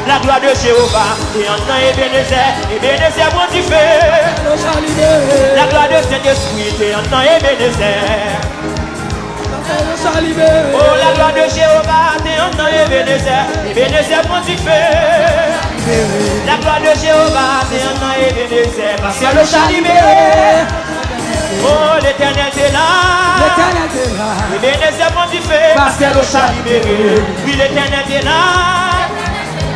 La gloire de Jéhovah, et en temps Ebenezer, Ebenezer, bon tu fais. La gloire de Saint-Esprit, et en temps Ebenezer. Oh, la gloire de Jéhovah, et en temps Ebenezer, Ebenezer, bon tu fais. La gloire de Jéhovah, et en temps Ebenezer, parce que le chat libéré. Oh, l'Éternel est là. L'éternel est là. Ebenezer, bon tu fais, parce que le chat libéré. Oui, l'Éternel est là.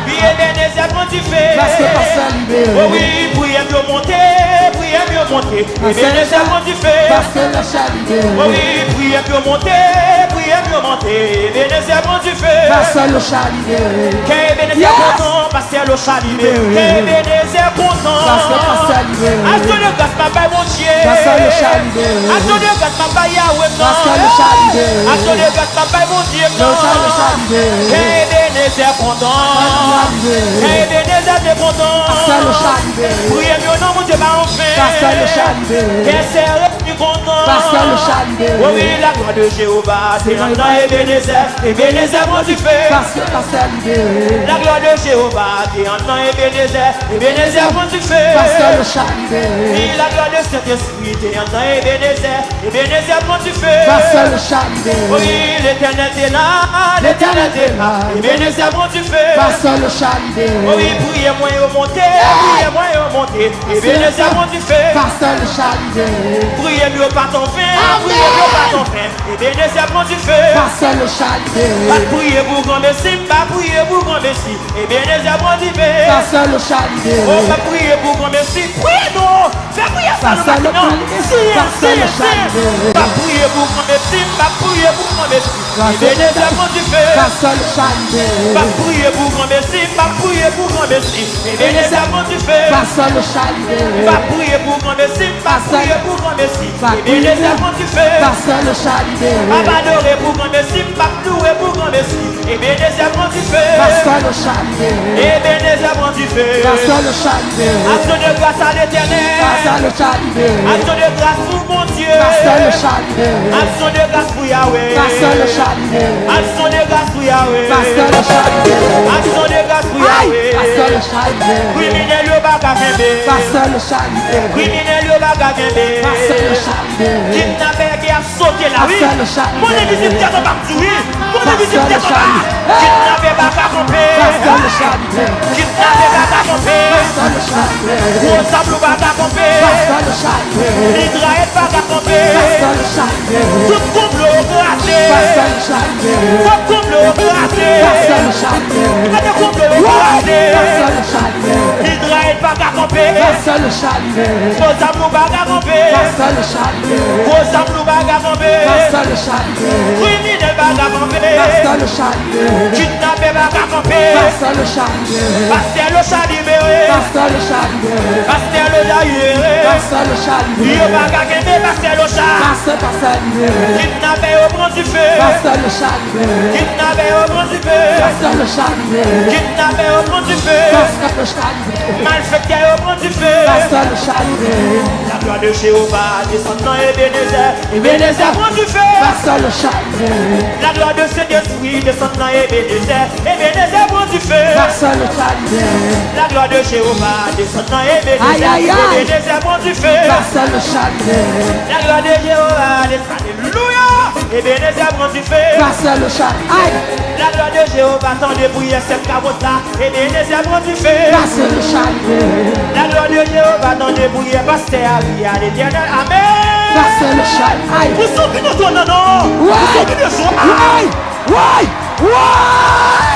Oui, Ebenezer, bon tu fais. Parce que pasteur libéré. Oh oui, priez mieux monter, priez mieux monter. Ebenezer, bon tu fais. Parce que le chat libéré. Oh oui, priez mieux monter, priez mieux monter. Ebenezer, bon tu fais. Parce que le chat libéré. Ebenezer content, parce que le chat libéré. Ebenezer content. Parce que pasteur libéré. Attends le gars, papa, mon Dieu. Parce que le chat libéré. Attends le gars, papa, Yahweh, non. Parce que le chat libéré. Attends le gars, papa, mon Dieu, non. Le chat libéré. Ebenezer content. Ebenezer t'es content. Parce que le chat libéré. Priez mieux, non, mon Dieu, pas enfin. Parce que le chat libéré. Qu'est-ce que tu content? Parce que le chat libéré. Oh oui, la gloire de Jéhovah, c'est maintenant Ebenezer. Ebenezer, mon tu fais. Parce que pasteur libéré. La gloire de Jéhovah, c'est maintenant Ebenezer. Ebenezer, mon tu fais. Parce que le chat libéré. Oui, la gloire de Saint-Esprit, c'est maintenant Ebenezer. Ebenezer, mon tu fais. Parce que le chat libéré. Oui, l'Éternel est là. L'Éternel est là. Ebenezer, mon tu fais. Parce que le chat libéré. Oh oui, priez-moi et remontez. Priez-moi et remontez. Ebenezer, mon tu fais. Parce que le chat libéré. Priez mieux par ton fin. Priez mieux par ton fin. Ebenezer, mon tu fais. Parce que le chat libéré. Pas prier pour grand messie. Pas prier pour grand messie. Ebenezer, mon tu fais. Parce que le chat libéré. Oh, pas prier pour grand messie. Priez non. Fais prier ça. Parce que le chat libéré. Parce que le chat libéré. Pas prier pour grand messie. Pas prier pour grand messie. Ebenezer, mon tu fais. Parce que le chat libéré. Pas prier pour grand messie. Pas prier pour grand messie. Ebenezer, mon tu fais. Parce que le chat libéré. Pas prier pour grand messie. Pas prier pour grand messie. Pas Ebenezer, mon tu fais. Parce que le chat libéré. Pas adorer pour grand messie. Pas louer pour grand messie. Ebenezer, mon tu fais. Parce que le chat libéré. Ebenezer, mon tu fais. Parce que le chat libéré. Action de grâce à l'éternel. Parce que le chat libéré. Action de grâce pour mon Dieu. Parce que le chat libéré. Action de grâce pour Yahweh. Parce que le chat libéré. Action de grâce pour Yahweh. Parce que le chat libéré. Action de grâce pour Parce Yahweh. que le chat libéré. Criminel yo baga gembe. Parce que le chat libéré. Criminel yo baga gembe. Parce que le chat libéré. Kidnappé qui a sauté la Parce vie. que le chat Mon libéré. église tient dans tuer. Mon Parce église que le tient dans chat libéré. Kidnappé baga camper. Parce que le chat libéré. Kidnappé baga camper. Parce que le chat libéré. Gros sable baga camper. Parce que le chat libéré. Israël baga camper. Parce que le chat libéré. Tout complot raté. Parce que le chat libéré. Tout complot raté. Parce que le chat libéré. Pas de complot raté. Parce que le chat libéré. Israël baga camper. Parce que le chat libéré. Gros sable baga camper. Parce que le chat libéré. Gros sable baga camper. Parce que le chat libéré. Criminel baga camper. Parce que le chat libéré. Kidnappé baga camper. Parce que le chat libéré. Pasteur le chat libéré. Parce que le chat libéré. Pasteur le chat libéré. Parce que le chat Yo libéré. baga kende pasteur le chat. Parce que pasteur libéré. Kidnappé au prend du feu. Parce que le chat libéré. Kidnappé au prend du feu. Parce que le chat libéré. Kidnappé au prend du feu. Parce que le chat libéré. Malfecté au prend du feu. Parce que le chat libéré. La gloire de Jéhovah descend dans Ebenezer. Ebenezer prend du feu. Parce que le chat libéré. La gloire de Saint-Esprit descend dans Ebenezer. Ebenezer prend du feu. Parce que le chat libéré. La gloire de Jéhovah descend dans Ebenezer. Aïe, aïe, aïe. Ebenezer prend du feu. Parce que le chat libéré. La gloire de Jéhovah descend. Alléluia. Ebenezer prend du feu. Parce que le chat. Aïe. La gloire de Jéhovah tend de briller cette carotte là. Ebenezer prend du feu. Parce que le chat libéré. La gloire de Jéhovah tend de briller pasteur à l'éternel. Amen. Parce que le chat. Aïe. Vous sortez de ton non. Vous sortez de son. Why? Why? Why?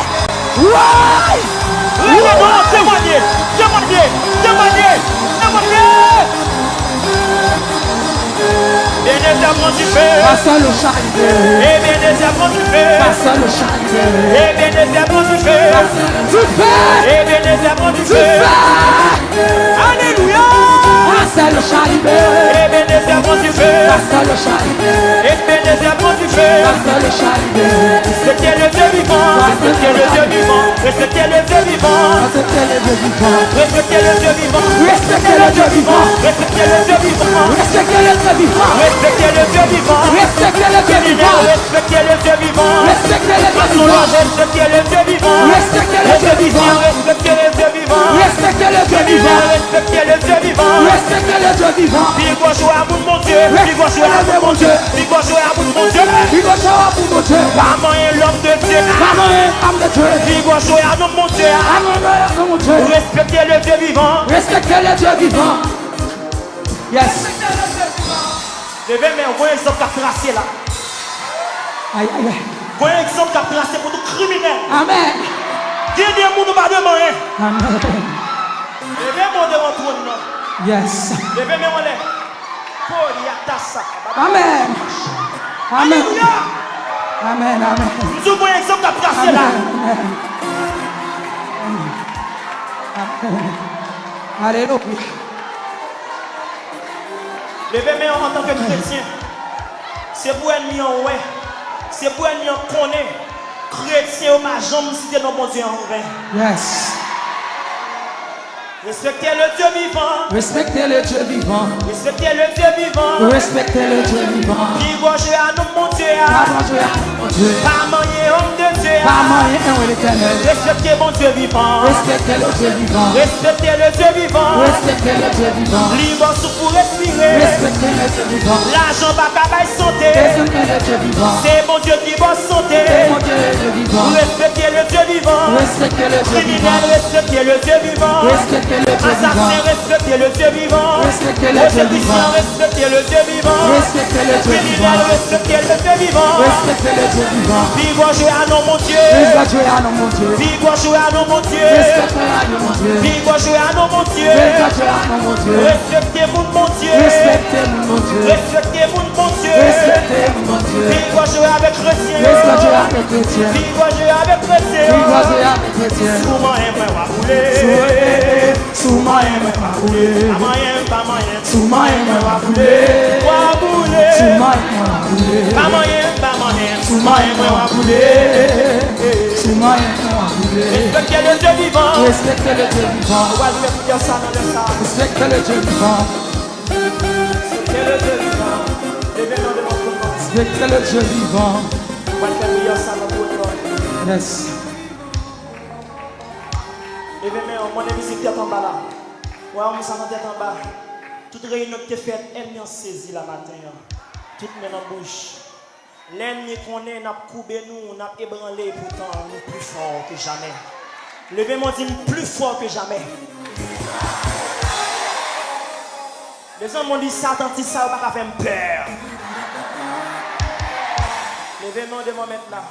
Why? Non, témoignez. Témoignez. Témoignez. Témoignez. Ebenezer prend du feu. Parce que le chat libéré. Ebenezer prend du feu. Parce que le chat libéré. Ebenezer prend du feu. Tu fais. Ebenezer prend du Tu feu. fais. Alléluia. Parce que le chat libéré. Ebenezer prend du feu. Parce que le chat libéré. Ebenezer prend du feu. Parce que le chat libéré. C'était le Dieu vivant. C'était le Dieu vivant. C'était le Dieu vivant. Parce que le Dieu vivant. Respectez le Dieu vivant. Respectez le Dieu vivant. Respectez le Dieu vivant. Respectez le Dieu vivant. Respectez le Dieu vivant. Respectez le Dieu vivant. Respectez le Dieu vivant. Respectez le Dieu Respectez vivant. le Dieu vivant. Respectez le Dieu vivant. Respectez Respectez le Dieu vivant. Respectez le Dieu vivant. Respectez le Dieu vivant. Puis go jouer à bout de mon Dieu. Puis go jouer à bout de mon Dieu. Puis go jouer à bout de mon Dieu. Il va jouer pour mon Dieu. Pas moyen l'homme de Dieu. Maman est âme de Dieu. Puis go jouer à mon Dieu. Maman mon Dieu. Respectez le Dieu vivant. Respectez le Dieu vivant. Yes. Je vais mettre un exemple à tracer là. Aïe, aïe, aïe. Un exemple à tracer pour tout criminel. Amen. Qui est des gens pas demander? Amen. Je vais monter mon trône. Yes. Je vais mettre mon lait. Amen. Amen. Alléluia. Amen. Amen. Nous avons un exemple à tracer là. Alléluia. Je vais mettre en tant que chrétien. C'est pour ennemi en ouais. C'est pour ennemi en connaît. Chrétien ou ma jambe si t'es dans mon Dieu en vain. Yes. Respectez le Dieu vivant. Respectez le Dieu vivant. Respectez le Dieu vivant. Respectez le Dieu vivant. Qui va jouer à nous mon Dieu. Pardon Dieu, mon Dieu. Pas moyen homme de Dieu. Pas moyen un l'éternel. Respectez mon Dieu vivant. Respectez le Dieu vivant. Respectez le Dieu vivant. Respectez le Dieu vivant. Libre sous pour respirer. Respectez le Dieu vivant. L'argent va pas santé. Respectez le Dieu vivant. C'est mon Dieu qui va santé. C'est mon Dieu le Dieu vivant. Respectez le Dieu vivant. Respectez le Dieu vivant. Criminel, respectez le Dieu vivant. Respectez le Dieu vivant. Assassin, respectez le Dieu vivant. Respectez le Dieu vivant. Respectez le Dieu vivant. Respectez le Dieu Criminel, vivant. respectez le Dieu vivant. Respectez le Dieu vivant. Vive jouer à nos mon Dieu. Il va jouer à nous, mon Dieu. Vive jouer à nos mon Dieu. Respectez à nous, mon Dieu. Vive jouer à nos mon Dieu. Il va jouer à nous, mon Dieu. Respectez-vous mon Dieu. Respectez-nous, mon Dieu. Respectez-vous mon Dieu. Respectez-nous, mon Dieu. Vive jouer avec chrétien. Respectez jouer avec chrétien. Vive jouer avec chrétien. Il va jouer avec chrétien. Souvent, il va rouler. Souvent, il va rouler. Pas moyen, pas moyen. Souvent, il va rouler. Va rouler. Souvent, il va rouler. Pas moyen, pas moyen. Souvent, il va rouler. Souvent, il va rouler. Respectez le Dieu vivant. Respectez le Dieu vivant. On va dire ça dans le sac. Respectez le Dieu vivant. Respectez le Dieu vivant. L'événement de notre monde. Respectez le Dieu vivant. On va dire ça dans votre monde. Yes. L'événement, mon ami, c'est tête en bas là. Ouais, on s'en tête en bas. Toute réunion qui est faite, ennemi en saisi la matin. Toute main en bouche. L'ennemi qu'on est, n'a coupé nous, n'a ébranlé, pourtant nous plus fort que jamais. L'événement dit plus fort que jamais. Les hommes m'ont dit Satan, si ça, va pas faire peur. L'événement de moi maintenant.